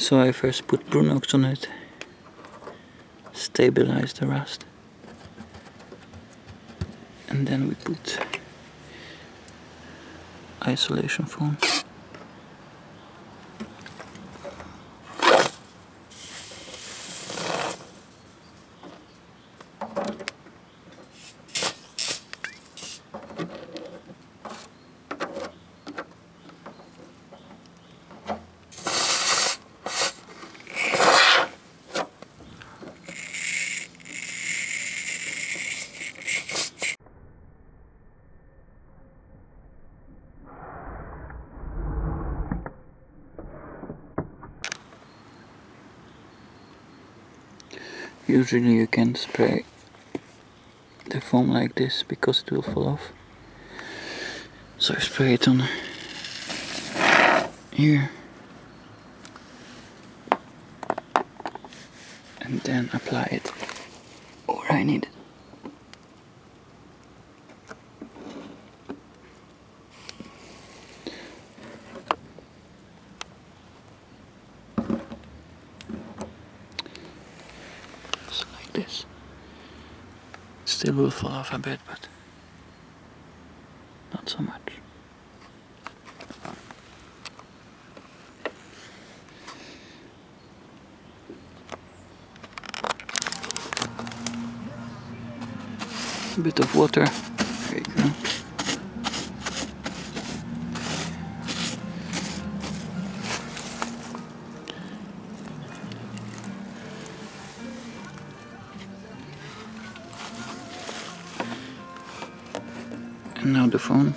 So I first put Brunox on it, stabilize the rust, and then we put isolation foam. Usually you can spray the foam like this because it will fall off. So I spray it on here and then apply it where I need it. Just like this. Still will fall off a bit, but not so much. A bit of water. There you go. And now the phone.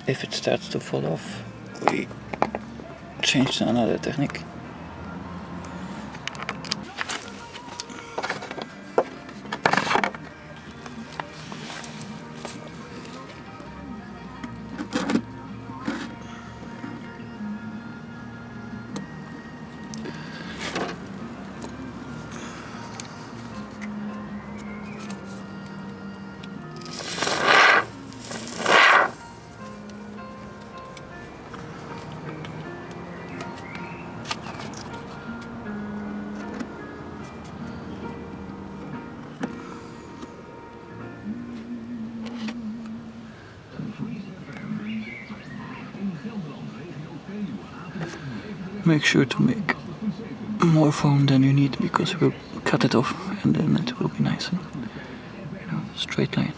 If it starts to fall off, we change to another technique. Make sure to make more foam than you need because we'll cut it off and then it will be nice and straight line.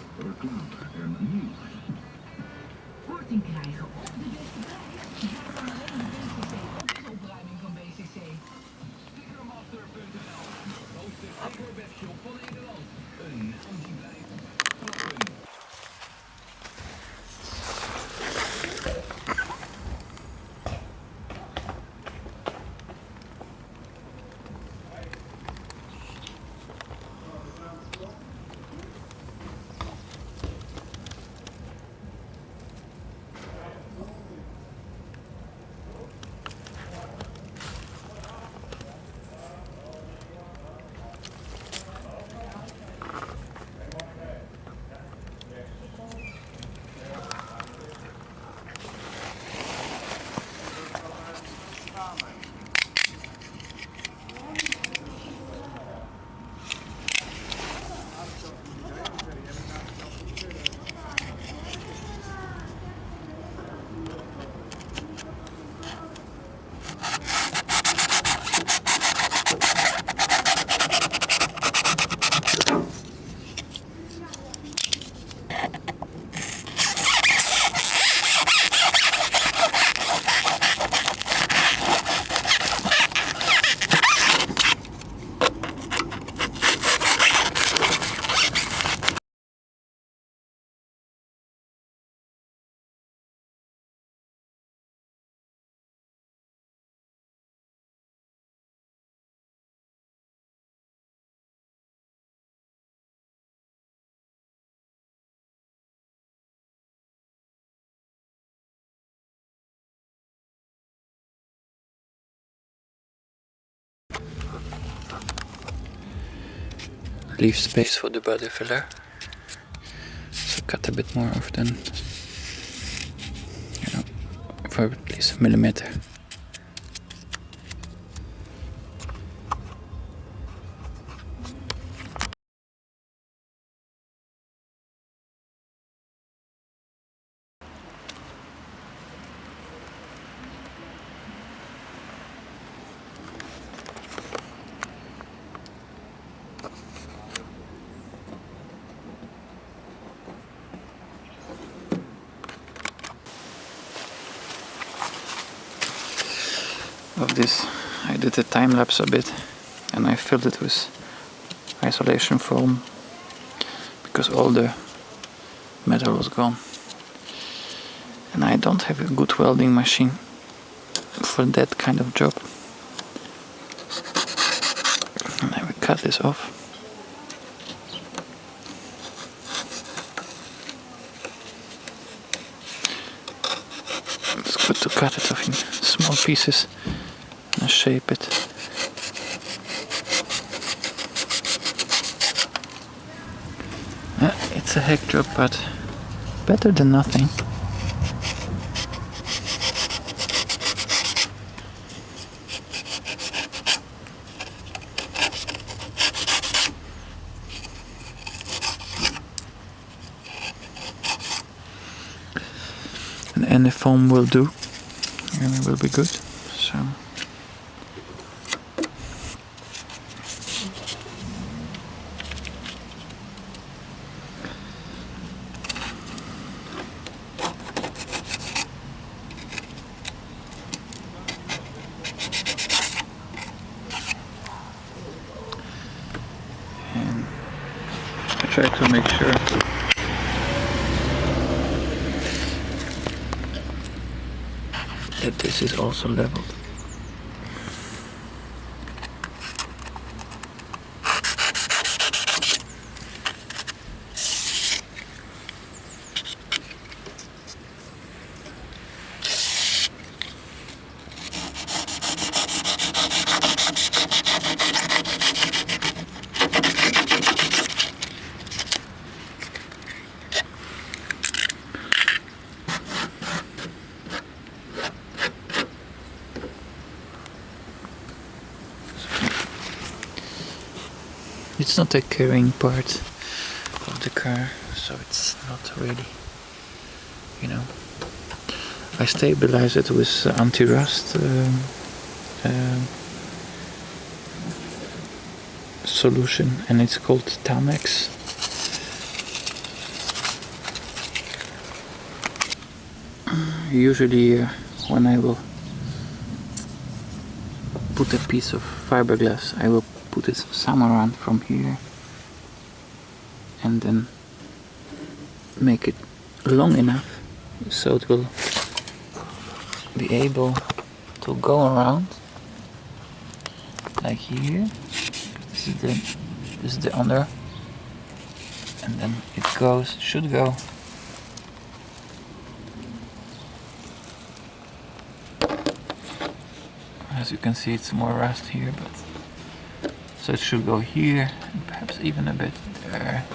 leave space for the body filler. So cut a bit more often, for at least a millimeter. Of this, I did a time lapse a bit, and I filled it with isolation foam because all the metal was gone. And I don't have a good welding machine for that kind of job. And I will cut this off. It's good to cut it off in small pieces and shape it. It's a heck job, but better than nothing. And any foam will do, and it will be good. So and I try to make sure that this is also leveled. It's not a carrying part of the car, so it's not really, I stabilize it with anti-rust solution, and it's called Tamex. Usually when I will put a piece of fiberglass, I will put it somewhere around from here and then make it long enough so it will be able to go around like here. This is the under, and then it should go as you can see. It's more rust here, but so it should go here and perhaps even a bit there.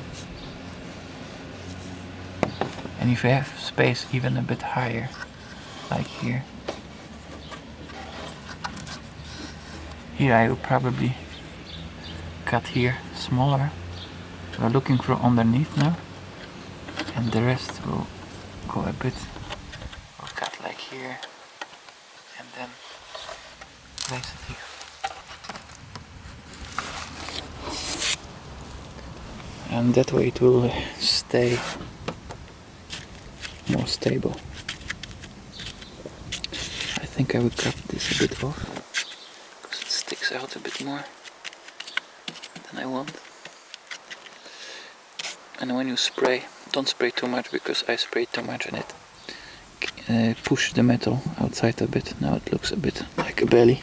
And if you have space, even a bit higher, like here. Here I will probably cut here smaller. So we're looking for underneath now, and the rest will go a bit. We'll cut like here, and then place it here. And that way it will stay more stable. I think I will cut this a bit off because it sticks out a bit more than I want. And when you spray, don't spray too much, because I sprayed too much and it pushed the metal outside a bit. Now it looks a bit like a belly,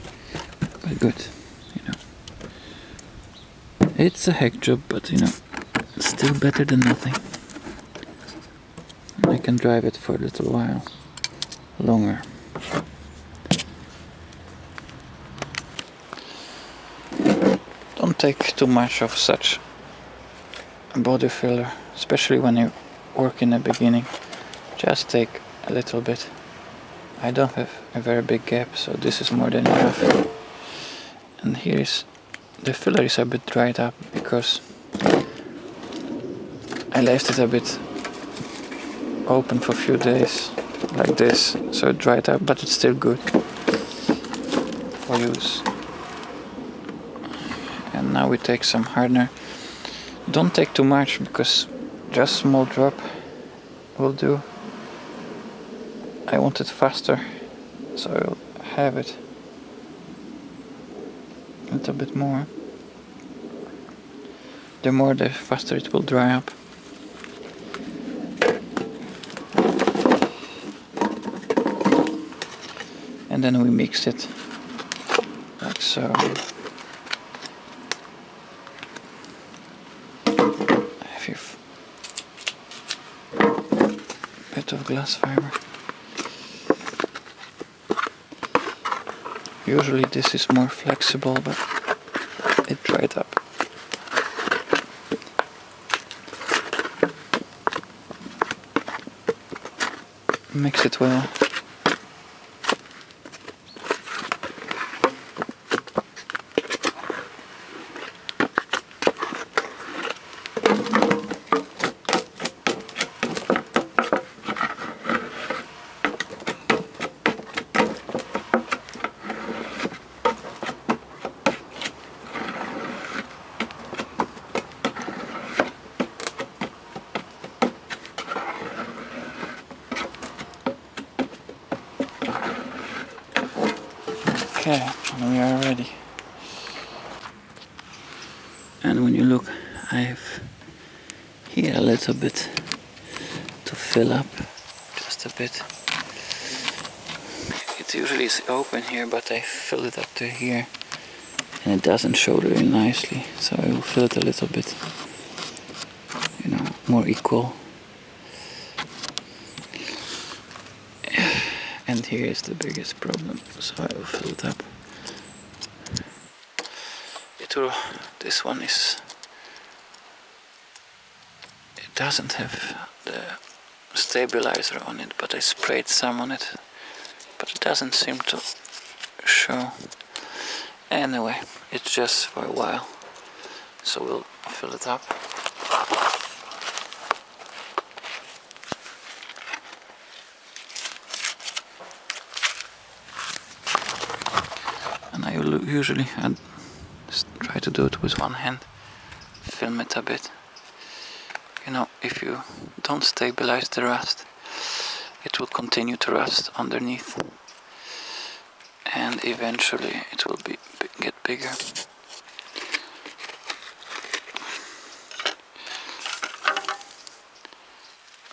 but good, It's a heck job, but it's still better than nothing. I can drive it for a little while longer. Don't take too much of such body filler, especially when you work in the beginning. Just take a little bit. I don't have a very big gap, so this is more than enough. And here is the filler is a bit dried up because I left it a bit open for a few days like this, so it dried up, but it's still good for use. And now we take some hardener. Don't take too much because just small drop will do. I want it faster, so I'll have it a little bit more. The more, the faster it will dry up. And then we mix it like so. Have your bit of glass fiber. Usually this is more flexible, but it dried up. Mix it well. Okay, and we are ready. And when you look, I have here a little bit to fill up, just a bit. It usually is open here, but I fill it up to here, and it doesn't show very nicely, so I will fill it a little bit, more equal. And here is the biggest problem, so I will fill it up. This one it doesn't have the stabilizer on it, but I sprayed some on it, but it doesn't seem to show. Anyway, it's just for a while, so we'll fill it up. And I will usually try to do it with one hand, film it a bit. If you don't stabilize the rust, it will continue to rust underneath, and eventually it will get bigger. A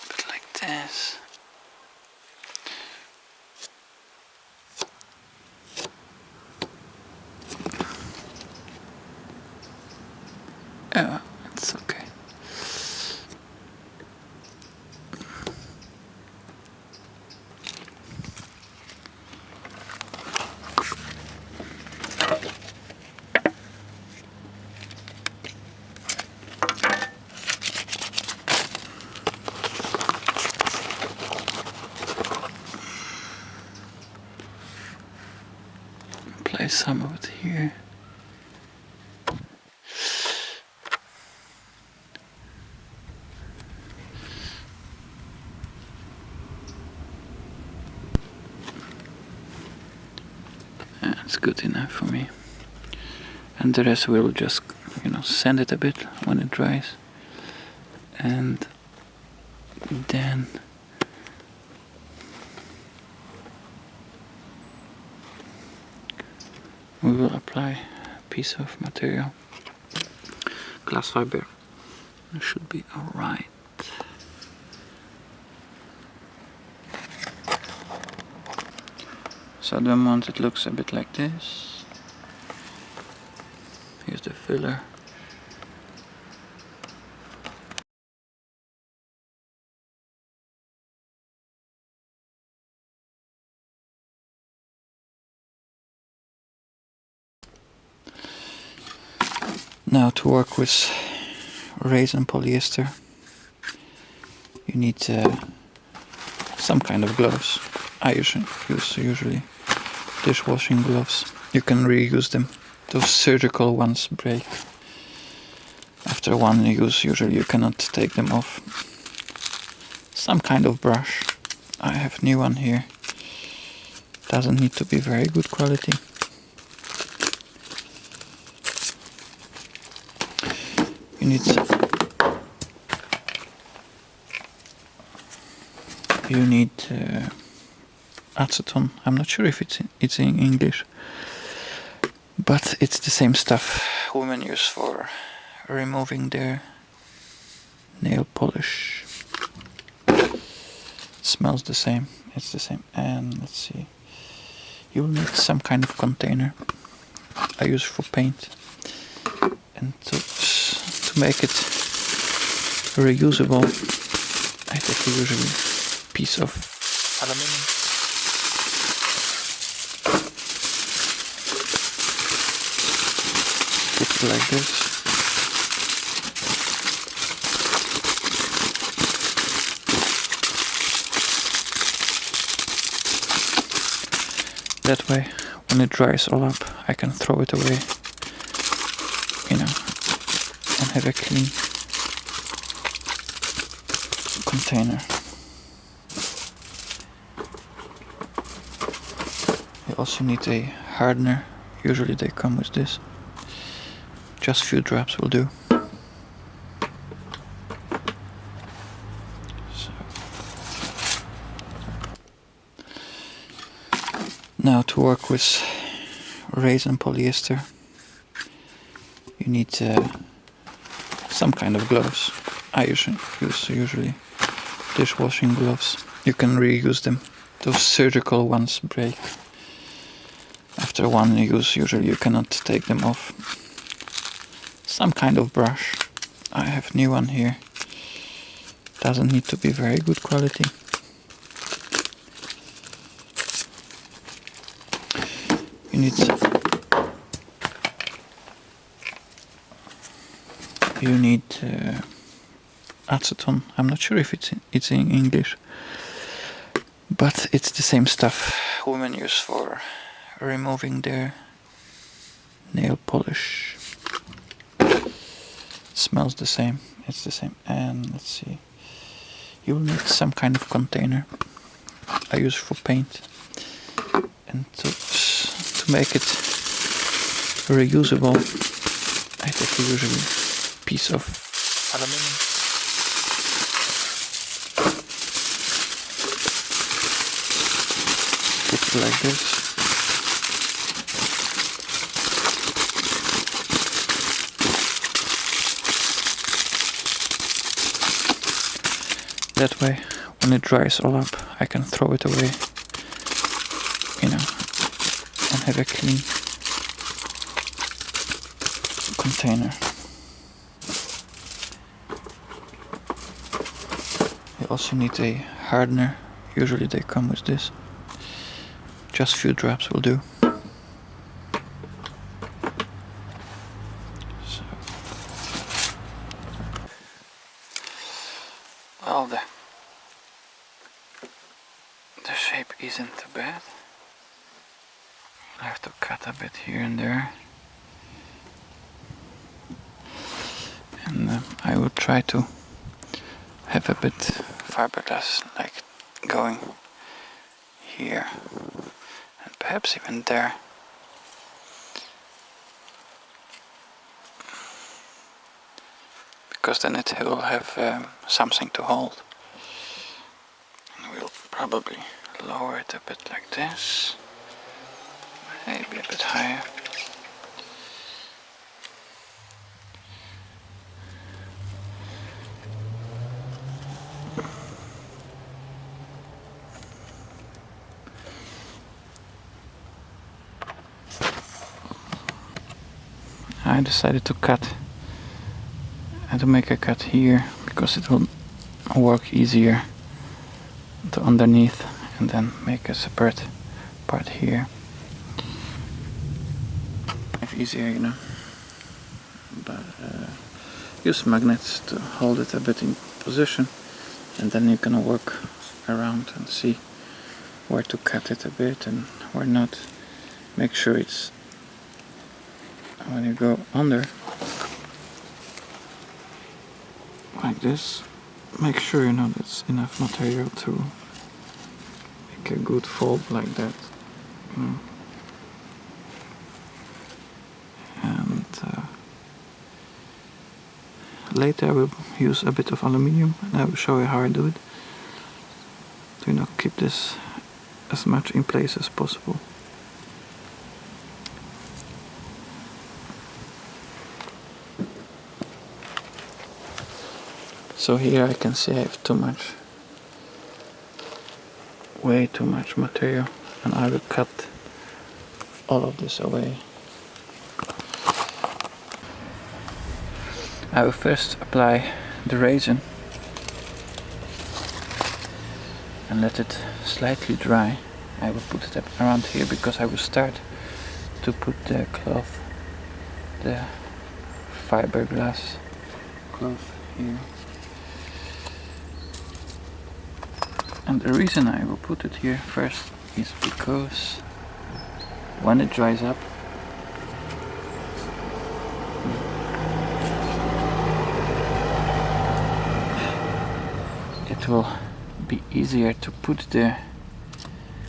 bit like this. Yeah, it's okay. Place some of it here. It's good enough for me, and the rest we'll just sand it a bit when it dries, and then we will apply a piece of material, glass fiber. It should be alright. So at the moment it looks a bit like this. Here's the filler. Now to work with resin polyester, you need some kind of gloves. I usually dishwashing gloves. You can reuse them. Those surgical ones break after one use. Usually you cannot take them off. Some kind of brush. I have new one here. Doesn't need to be very good quality. You need acetone. I'm not sure if it's in English, but it's the same stuff women use for removing their nail polish. Smells the same. It's the same. And let's see. You'll need some kind of container. I use for paint, and to make it reusable, I take usually a piece of aluminum. Put it like this. That way, when it dries all up, I can throw it away, and have a clean container. You also need a hardener. Usually they come with this. Just a few drops will do. Now to work with resin polyester, you need some kind of gloves. I usually dishwashing gloves. You can reuse them. Those surgical ones break after one use. Usually you cannot take them off. Some kind of brush. I have new one here. Doesn't need to be very good quality. You need acetone. I'm not sure if it's in English, but it's the same stuff women use for removing their nail polish. Smells the same. It's the same. And let's see. You'll need some kind of container. I use for paint, and to make it reusable, I take usually a piece of aluminum. Put it like this. That way, when it dries all up, I can throw it away, and have a clean container. You also need a hardener. Usually they come with this. Just a few drops will do. Well, the shape isn't too bad. I have to cut a bit here and there, and I will try to have a bit fiberglass like going here and perhaps even there. Because then it will have something to hold. And we'll probably lower it a bit like this, maybe a bit higher. I decided to make a cut here because it will work easier to underneath, and then make a separate part here. It's easier, but use magnets to hold it a bit in position, and then you can work around and see where to cut it a bit and where not. Make sure it's, when you go under like this, make sure you know there's enough material to make a good fold like that. And later I will use a bit of aluminium, and I will show you how I do it to keep this as much in place as possible. So here I can see I have way too much material, and I will cut all of this away. I will first apply the resin and let it slightly dry. I will put it up around here because I will start to put the cloth, the fiberglass cloth here. And the reason I will put it here first is because when it dries up, it will be easier to put the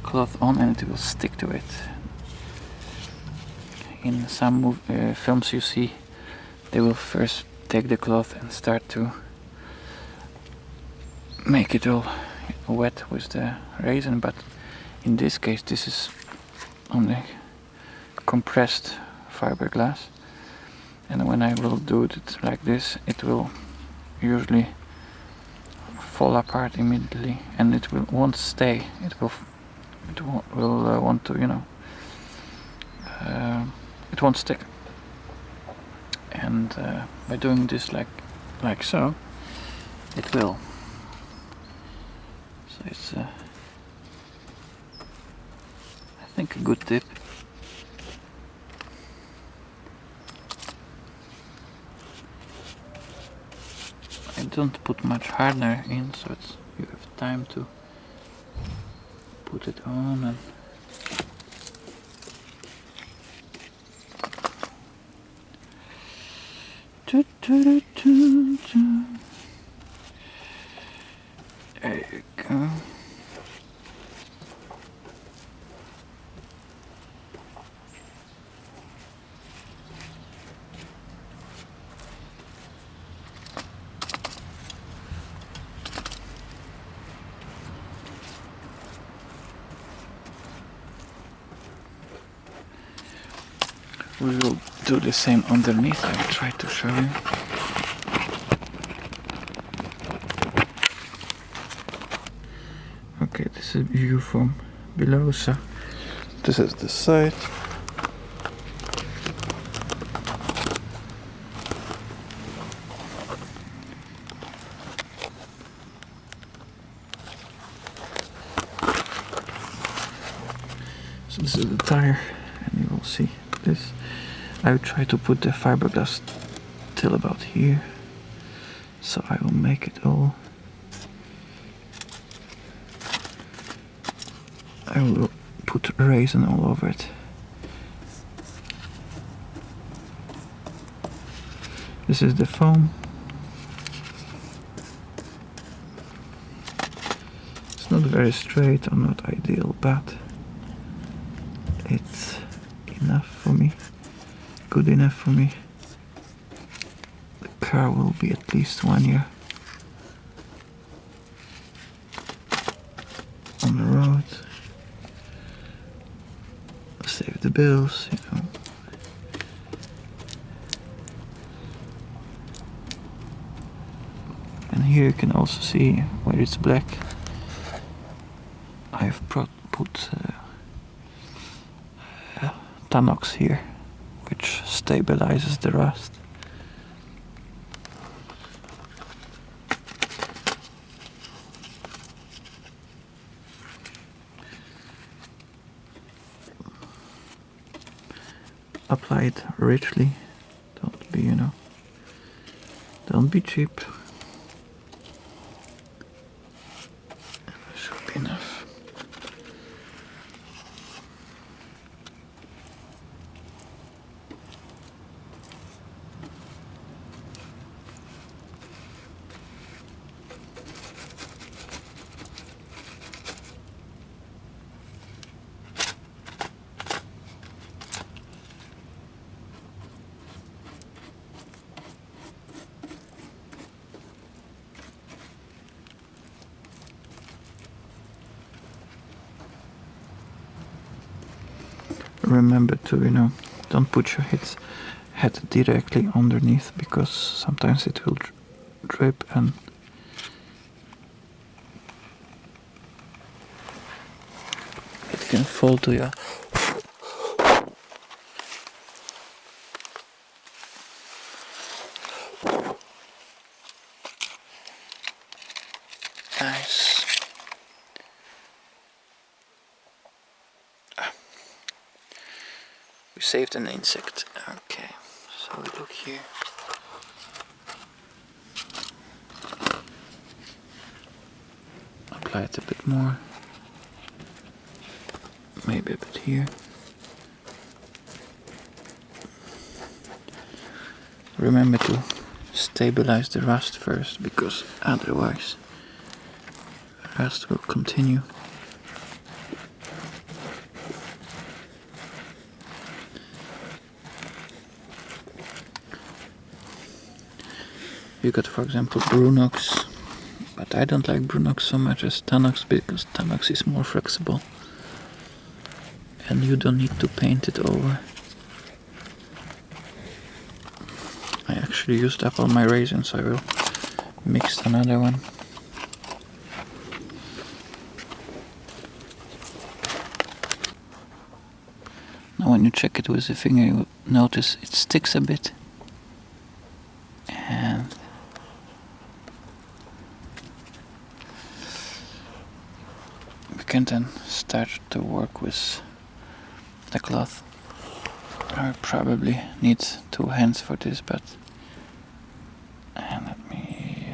cloth on and it will stick to it. In some films you see, they will first take the cloth and start to make it all wet with the resin, but in this case this is only compressed fiberglass, and when I will do it like this, it will usually fall apart immediately, and it won't stay. It will want to, it won't stick. And by doing this like so, it will. So it's I think a good tip. I don't put much hardener in, so you have time to put it on and there you go. We will do the same underneath. I will try to show you. Okay, this is a view from below, so this is the side. So this is the tire, and you will see this. I will try to put the fiberglass till about here, so I will make it all. I will put resin all over it. This is the foam. It's not very straight or not ideal, but it's enough for me. Good enough for me. The car will be at least 1 year on the road. Save the bills, And here you can also see where it's black. I have put Tanox here, which stabilizes the rust. Apply it richly. Don't Don't be cheap. Should be enough. Remember to, don't put your head directly underneath, because sometimes it will drip and it can fall to you. Nice. We saved an insect. Okay, so we look here. Apply it a bit more. Maybe a bit here. Remember to stabilize the rust first, because otherwise rust will continue. You got, for example, Brunox, but I don't like Brunox so much as Tanox, because Tanox is more flexible and you don't need to paint it over. I actually used up all my raisins, so I will mix another one. Now when you check it with the finger, you notice it sticks a bit. And we can then start to work with the cloth. I probably need 2 hands for this, but and let me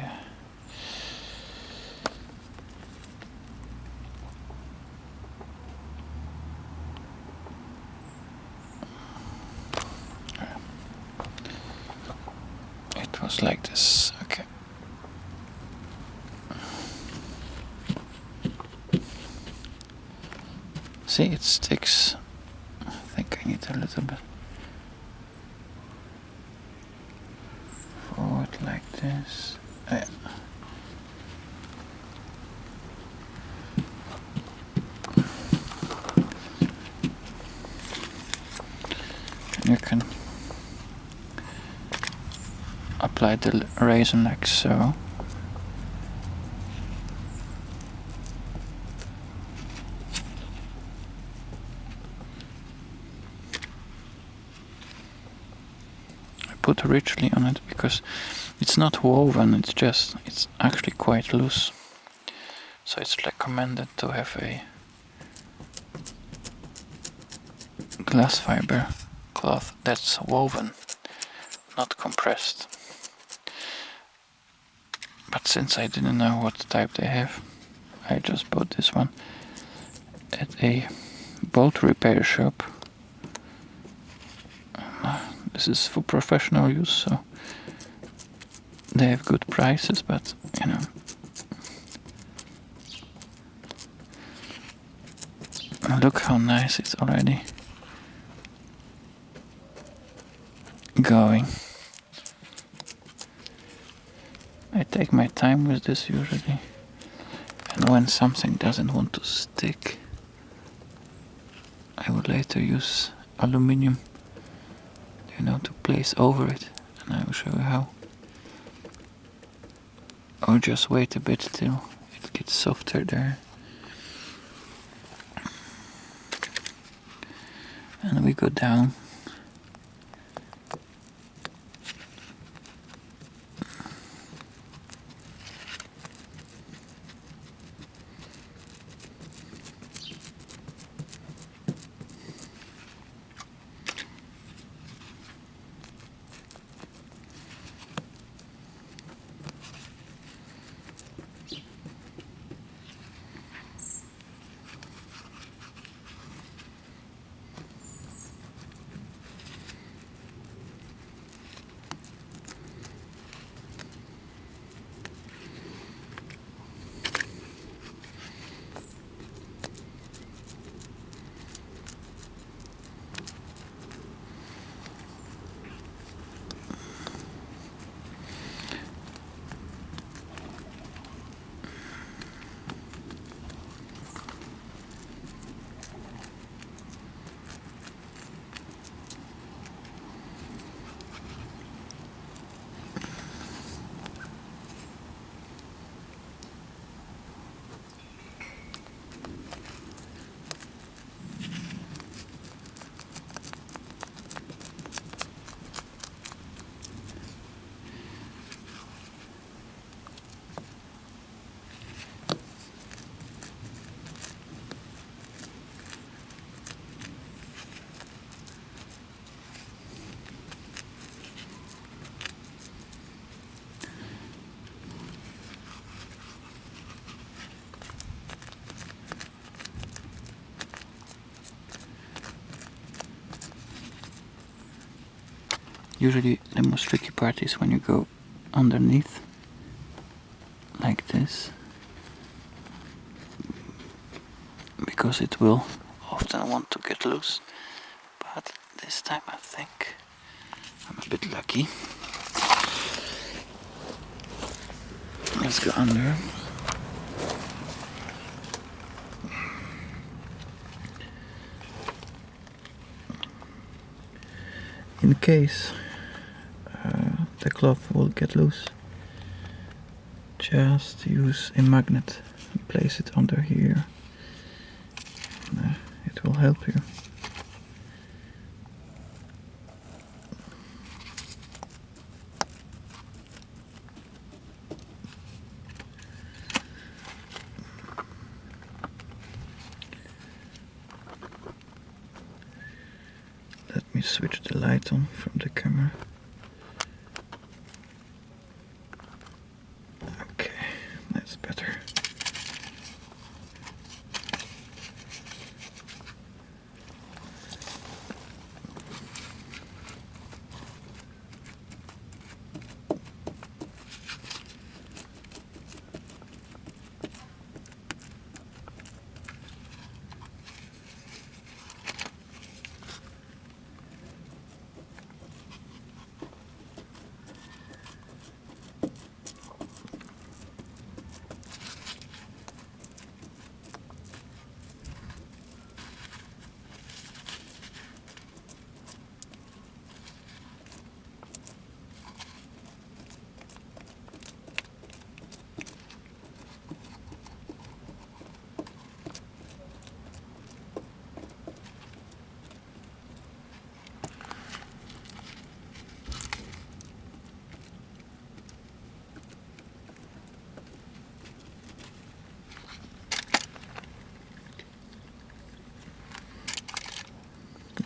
it was like this. Okay. See, it sticks. I think I need a little bit forward like this. Yeah. And you can apply the raisin like so. Put richly on it because it's not woven, it's actually quite loose. So it's recommended to have a glass fiber cloth that's woven, not compressed. But since I didn't know what type they have, I just bought this one at a boat repair shop. This is for professional use, so they have good prices, but look how nice it's already going. I take my time with this usually, and when something doesn't want to stick, I would later use aluminium to place over it, and I will show you how. Or just wait a bit till it gets softer there. And we go down. Usually the most tricky part is when you go underneath like this, because it will often want to get loose, but this time I think I'm a bit lucky. Let's go under. In case the cloth will get loose, just use a magnet and place it under here. It will help you. Let me switch the light on from the camera. Okay, that's better.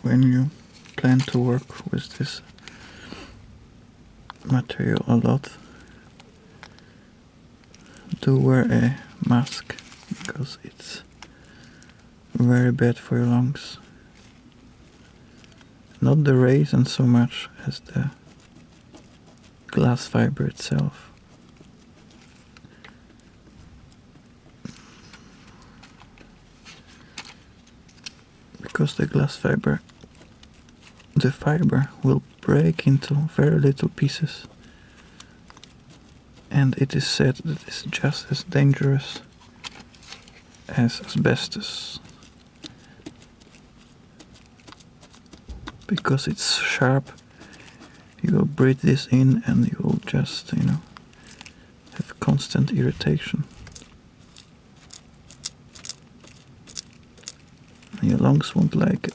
When you plan to work with this material a lot, do wear a mask, because it's very bad for your lungs. Not the resin so much as the glass fiber itself. Because the glass fiber, the fiber will break into very little pieces, and it is said that it's just as dangerous as asbestos, because it's sharp. You will breathe this in and you will just, have constant irritation. Your lungs won't like it.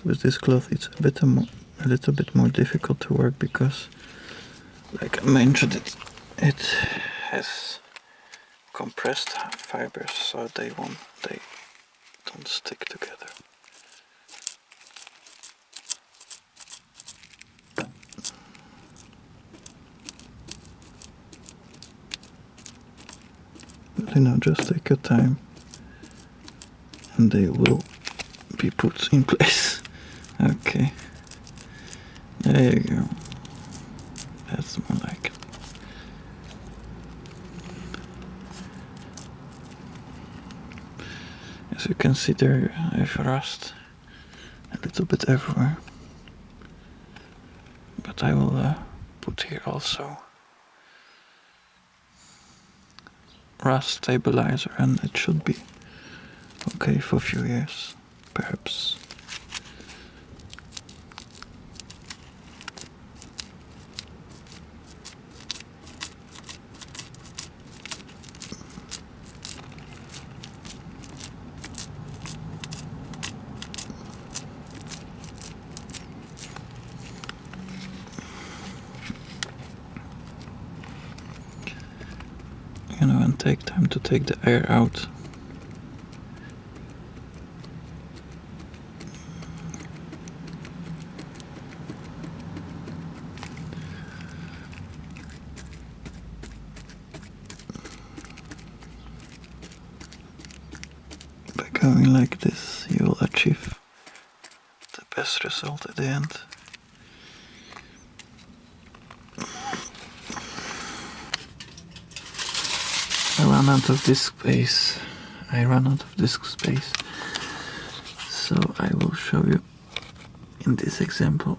With this cloth it's a little bit more difficult to work, because, like I mentioned, it has compressed fibers, so they don't stick together. But just take your time and they will be put in place. Okay, there you go. That's more like it. As you can see there, I have rust a little bit everywhere. But I will put here also rust stabilizer, and it should be okay for a few years, perhaps. and take time to take the air out. By going like this, you will achieve the best result at the end. I ran out of disk space. So I will show you in this example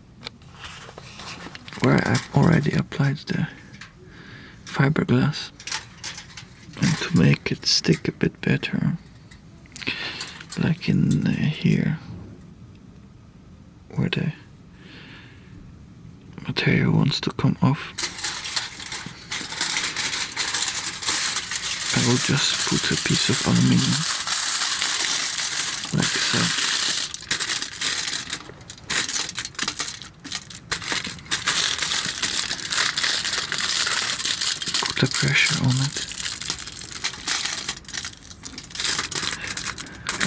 where I've already applied the fiberglass, and to make it stick a bit better, like in here where the material wants to come off, I will just put a piece of aluminium like so. Put the pressure on it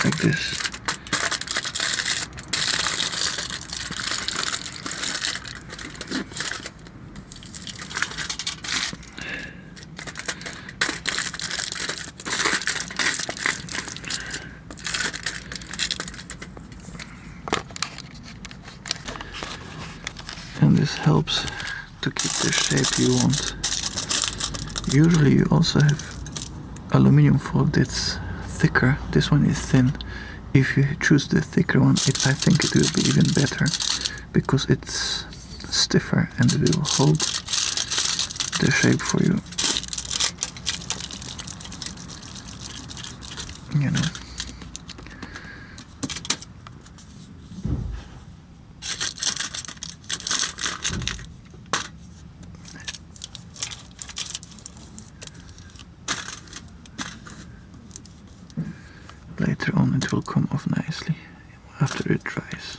like this. And this helps to keep the shape you want. Usually you also have aluminium foil that's thicker. This one is thin. If you choose the thicker one, I think it will be even better, because it's stiffer and it will hold the shape for you. You know. Later on it will come off nicely after it dries.